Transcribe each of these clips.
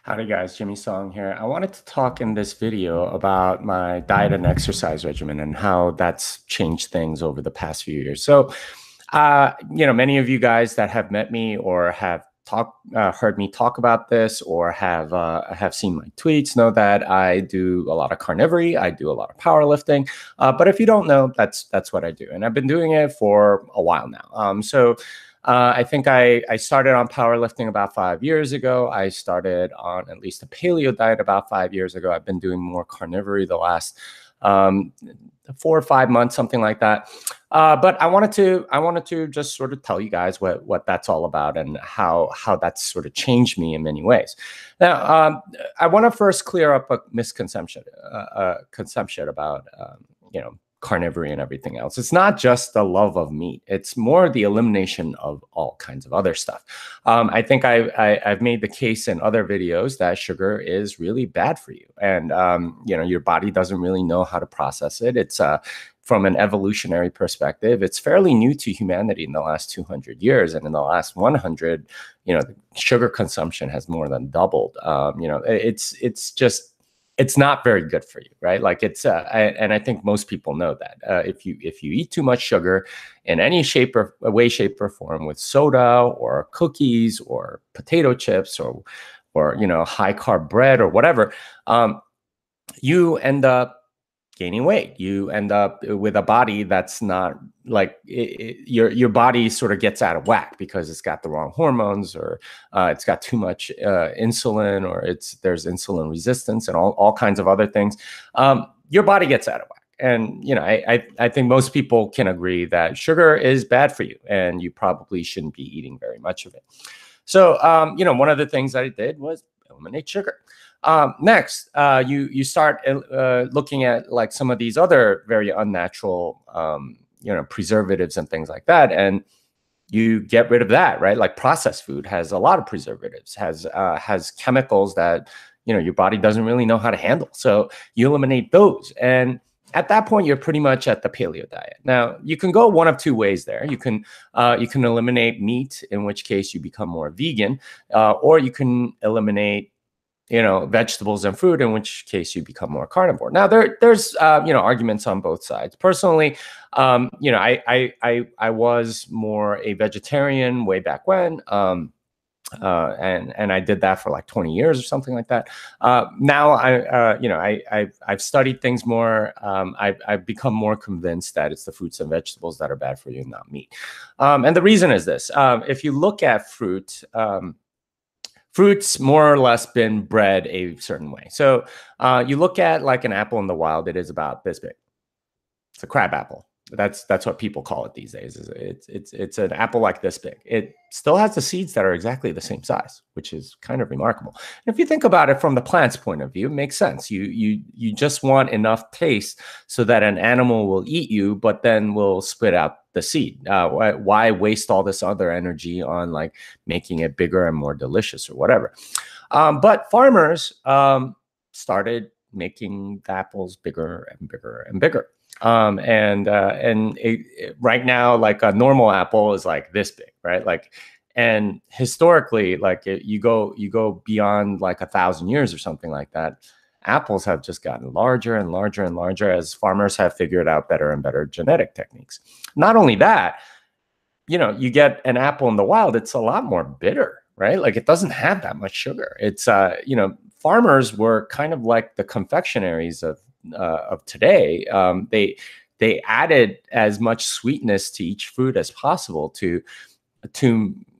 Howdy guys, Jimmy Song here. I wanted to talk in this video about my diet and exercise regimen and how that's changed things over the past few years. Many of you guys that have met me or have heard me talk about this or have seen my tweets know that I do a lot of carnivory. I do a lot of powerlifting. But if you don't know, that's what I do, and I've been doing it for a while now. I think I started on powerlifting about 5 years ago. I started on at least a paleo diet about 5 years ago. I've been doing more carnivory the last 4 or 5 months, something like that. But I wanted to just sort of tell you guys what that's all about and how that's sort of changed me in many ways. Now, I want to first clear up a misconception, conception about carnivory and everything else. It's not just the love of meat. It's more the elimination of all kinds of other stuff. I think I've made the case in other videos that sugar is really bad for you. And, your body doesn't really know how to process it. It's from an evolutionary perspective, it's fairly new to humanity in the last 200 years. And in the last 100, the sugar consumption has more than doubled. It's not very good for you, right? Like and I think most people know that if you eat too much sugar in any way, shape, or form with soda or cookies or potato chips or high carb bread or whatever, you end up gaining weight. You end up with a body that's not like your body sort of gets out of whack because it's got the wrong hormones, or it's got too much insulin, or there's insulin resistance and all kinds of other things. Your body gets out of whack. And, I think most people can agree that sugar is bad for you and you probably shouldn't be eating very much of it. So, one of the things that I did was eliminate sugar. Next, you start looking at like some of these other very unnatural, preservatives and things like that, and you get rid of that, right? Like processed food has a lot of preservatives, has chemicals that your body doesn't really know how to handle. So you eliminate those, and at that point, you're pretty much at the paleo diet. Now, you can go one of two ways there. You can eliminate meat, in which case you become more vegan, or you can eliminate vegetables and fruit, in which case you become more carnivore. Now there's arguments on both sides. Personally, I was more a vegetarian way back when, and I did that for like 20 years or something like that. Now I've studied things more. I've become more convinced that it's the fruits and vegetables that are bad for you, not meat. And the reason is this: if you look at fruit. Fruit's more or less been bred a certain way. So you look at like an apple in the wild, it is about this big. It's a crab apple. That's what people call it these days. It's an apple like this big. It still has the seeds that are exactly the same size, which is kind of remarkable. And if you think about it from the plant's point of view, it makes sense. You just want enough taste so that an animal will eat you, but then will spit out the seed. Why waste all this other energy on like making it bigger and more delicious or whatever? But farmers started making the apples bigger and bigger and bigger. Right now, like a normal apple is like this big, right? Like, and historically, like you go beyond like 1,000 years or something like that, apples have just gotten larger and larger and larger as farmers have figured out better and better genetic techniques. Not only that, you get an apple in the wild, it's a lot more bitter, right? Like it doesn't have that much sugar. It's, farmers were kind of like the confectionaries of today. They added as much sweetness to each fruit as possible to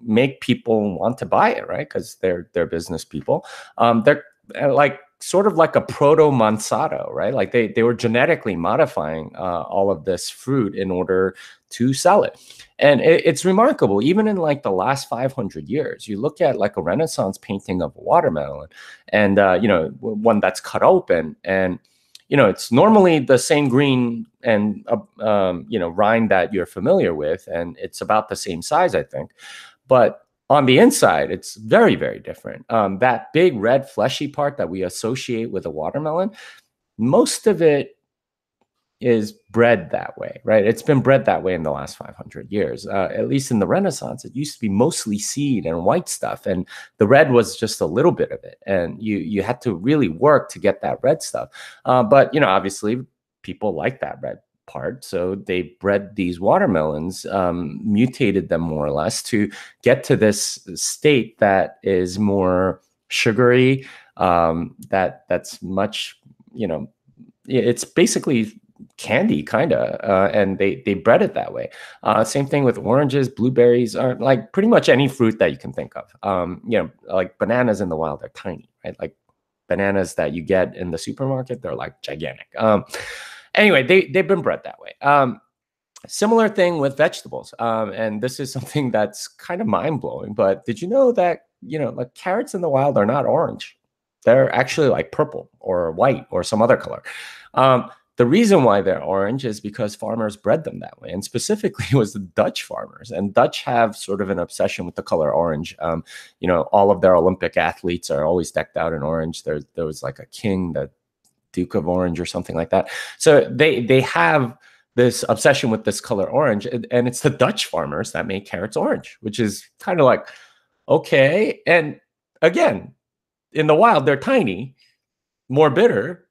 make people want to buy it, right? Because they're business people. They're like sort of like a proto Monsanto, right? Like they were genetically modifying all of this fruit in order to sell it. And it's remarkable, even in like the last 500 years, you look at like a Renaissance painting of a watermelon and, one that's cut open, and, it's normally the same green and, rind that you're familiar with. And it's about the same size, I think. But on the inside, it's very, very different. That big red fleshy part that we associate with a watermelon, most of it is bred that way, right? It's been bred that way in the last 500 years. At least in the Renaissance, it used to be mostly seed and white stuff, and the red was just a little bit of it, and you had to really work to get that red stuff. But obviously, people like that red part, so they bred these watermelons, mutated them more or less to get to this state that is more sugary. That's much, it's basically candy kind of, and they bred it that way. Same thing with oranges, blueberries, are like pretty much any fruit that you can think of. Like bananas in the wild, they're tiny, right? Like bananas that you get in the supermarket, they're like gigantic. Anyway, they've been bred that way. Similar thing with vegetables, and this is something that's kind of mind-blowing, but did you know that like carrots in the wild are not orange? They're actually like purple or white or some other color. The reason why they're orange is because farmers bred them that way, and specifically it was the Dutch farmers. And Dutch have sort of an obsession with the color orange. All of their Olympic athletes are always decked out in orange. There was like a king, the Duke of Orange or something like that. So they have this obsession with this color orange, and it's the Dutch farmers that make carrots orange, which is kind of like, okay. And again, in the wild, they're tiny, more bitter.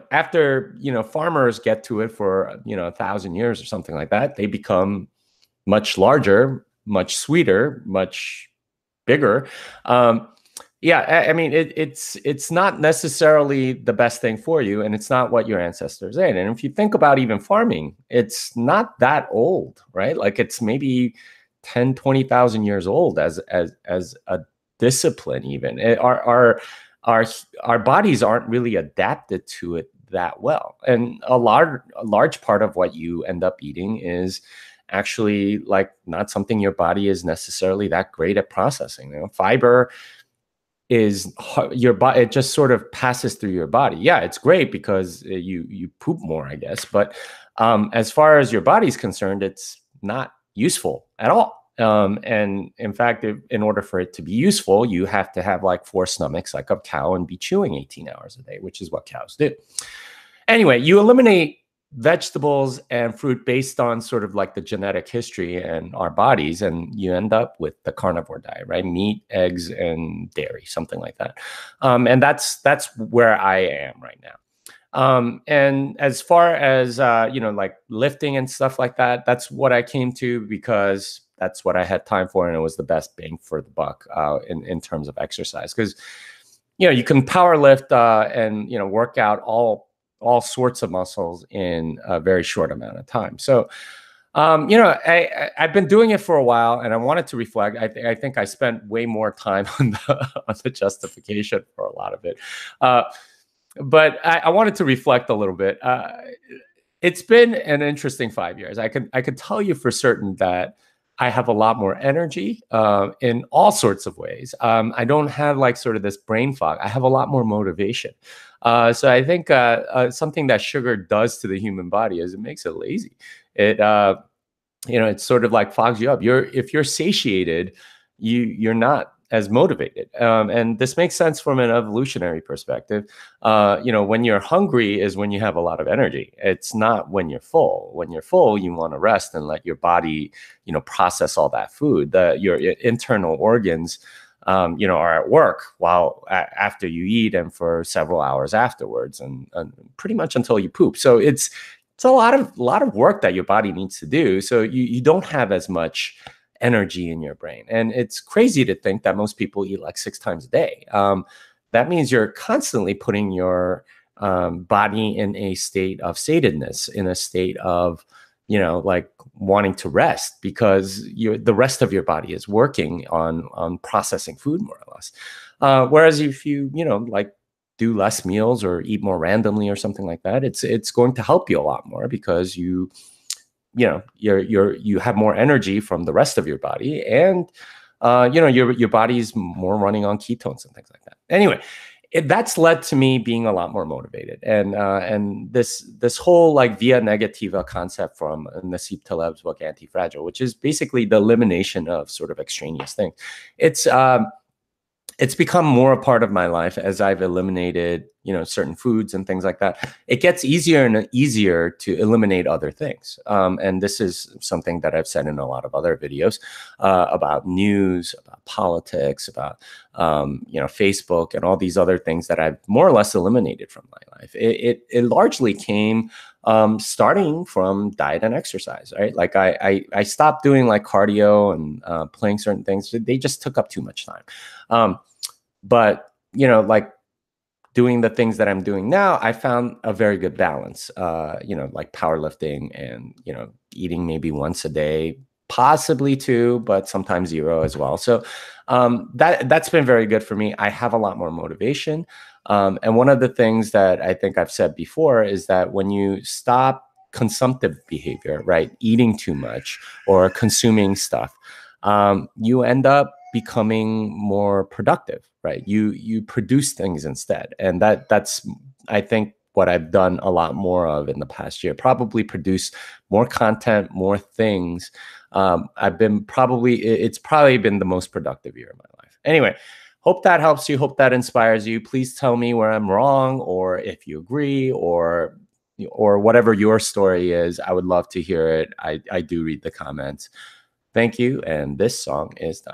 After farmers get to it for 1,000 years or something like that, they become much larger, much sweeter, much bigger. Yeah, I mean, it's not necessarily the best thing for you, and it's not what your ancestors ate. And if you think about even farming, it's not that old, right? Like it's maybe 10, 20,000 years old as a discipline. Even our bodies aren't really adapted to it that well, and a large part of what you end up eating is actually like not something your body is necessarily that great at processing. Fiber is your body, it just sort of passes through your body. Yeah, it's great because you poop more, I guess, but as far as your body's concerned, it's not useful at all. And in fact, in order for it to be useful, you have to have like 4 stomachs like a cow and be chewing 18 hours a day, which is what cows do. Anyway, you eliminate vegetables and fruit based on sort of like the genetic history and our bodies, and you end up with the carnivore diet, right? Meat, eggs, and dairy, something like that. And that's where I am right now. And as far as like lifting and stuff like that, that's what I came to because that's what I had time for, and it was the best bang for the buck in terms of exercise. Because you can power lift and work out all sorts of muscles in a very short amount of time. So, I've been doing it for a while, and I wanted to reflect. I think I spent way more time on the justification for a lot of it, but I wanted to reflect a little bit. It's been an interesting 5 years. I could tell you for certain that I have a lot more energy in all sorts of ways. I don't have like sort of this brain fog. I have a lot more motivation. So I think something that sugar does to the human body is it makes it lazy. It it's sort of like fogs you up. If you're satiated, you're not as motivated. And this makes sense from an evolutionary perspective. When you're hungry is when you have a lot of energy. It's not when you're full. When you're full, you want to rest and let your body, process all that food. Your internal organs, are at work while after you eat and for several hours afterwards, and pretty much until you poop. So it's a lot of work that your body needs to do. So you don't have as much energy in your brain. And it's crazy to think that most people eat like 6 times a day. That means you're constantly putting your body in a state of satedness, in a state of, like wanting to rest, because the rest of your body is working on processing food more or less. Whereas if you, like do less meals or eat more randomly or something like that, it's going to help you a lot more because you have more energy from the rest of your body, and your body's more running on ketones and things like that. Anyway, that's led to me being a lot more motivated, and this whole like via negativa concept from Nassim Taleb's book Anti-Fragile, which is basically the elimination of sort of extraneous things. It's become more a part of my life as I've eliminated certain foods and things like that, it gets easier and easier to eliminate other things. And this is something that I've said in a lot of other videos about news, about politics, about Facebook and all these other things that I've more or less eliminated from my life. It largely came starting from diet and exercise, right? Like I stopped doing like cardio and playing certain things. They just took up too much time. But like doing the things that I'm doing now, I found a very good balance, like powerlifting and, eating maybe once a day, possibly two, but sometimes zero as well. So that's been very good for me. I have a lot more motivation. And one of the things that I think I've said before is that when you stop consumptive behavior, right, eating too much or consuming stuff, you end up becoming more productive, right? You produce things instead, and that's I think what I've done a lot more of in the past year. Probably produce more content, more things. It's probably been the most productive year of my life. Anyway, hope that helps you. Hope that inspires you. Please tell me where I'm wrong, or if you agree, or whatever your story is. I would love to hear it. I do read the comments. Thank you, and this song is done.